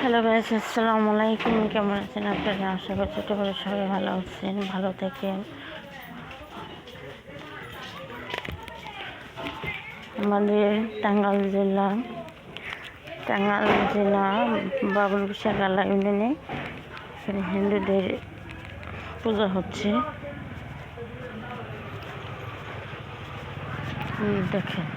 Hello guys, আসসালামু আলাইকুম। কেমন আছেন আপনারা? আশা করি ছোটো বড় সবাই ভালো আছেন, ভালো থাকেন। আমাদের টাঙ্গাইল জেলা বাবুলপুর গালা ইউনিয়নে এখানে হিন্দুদের পূজা হচ্ছে। দেখেন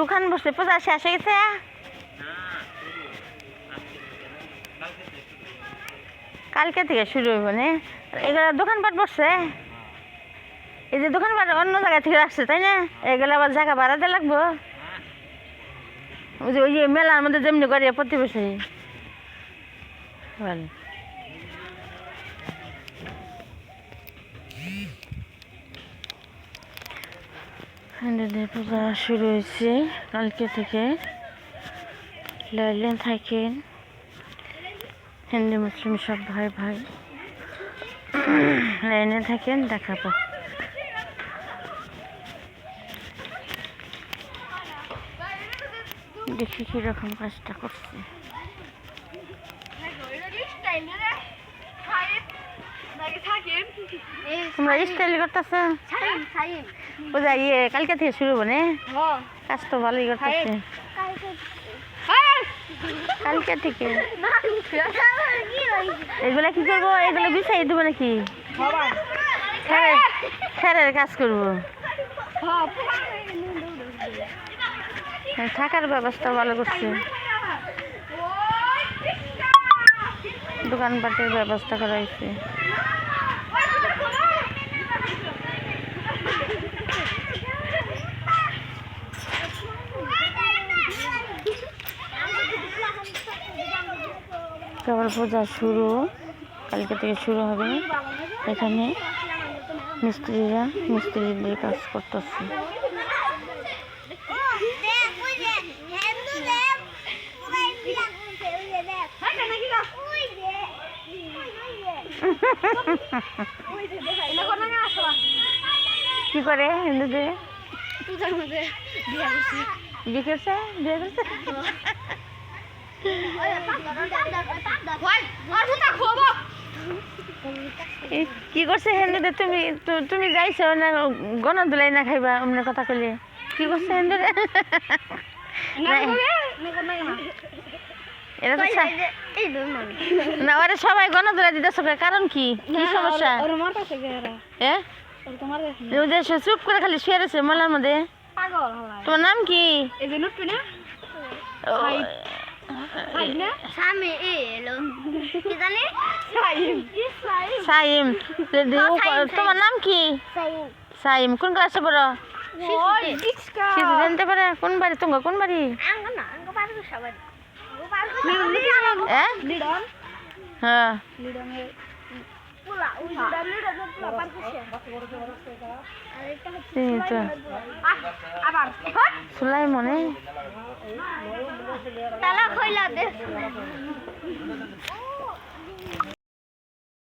দোকান বসে পূজা শেষ হয়ে গেছে। কালকে থেকে শুরু হইব না? এগুলো দোকানপাট বসছে, এই যে দোকানপাট অন্য জায়গা থেকে আসছে তাই না? এগুলো আবার জায়গা ভাড়া দিয়ে লাগবো। ওই যে মেলার মধ্যে যেমনি করে প্রতি বছরই হিন্দুদের পূজা শুরু হয়েছে কালকে থেকে। লাইনে থাকেন, হিন্দু মুসলিম সব ভাই ভাই লাইনে থাকেন, দেখাবো। দেখি কিরকম কাজটা করছে। তোমরা স্টাইল করতেছ পূজা? কালকে থেকে শুরু হবো না? কাজ তো ভালোই করতেছে কালকে থেকে। এগুলা কি করবো? এগুলো বিছাই দেবো নাকি? খেরের কাজ করবো। থাকার ব্যবস্থা ভালো করছে, দোকানপাটের ব্যবস্থা করা হয়েছে। কেবল পূজা শুরু, কালকে থেকে শুরু হবে। এখানে মিস্ত্রিদের কাজ করতেছে। কি করে হিন্দুদের বিয়ে করছে? কি করছে হিন্দুদের? তুমি যাইছো না গণ দুলাই না খাইবা? অমনের কথা কইলে কি করছে হিন্দুদের? না ওরা সবাই গণ দুলাই দিতেছে, কারণ কি? কি সমস্যা? চুপ করে খালি শুয়ে রয়েছে মেলার মধ্যে। তোমার নাম কি? সাইম। তোমার নাম কি? সাইম। কোন ক্লাসে পড়ো? জানতে পারে? কোন বাড়ি তোমার? কোন বাড়ি? হ্যাঁ, সুলাই মনে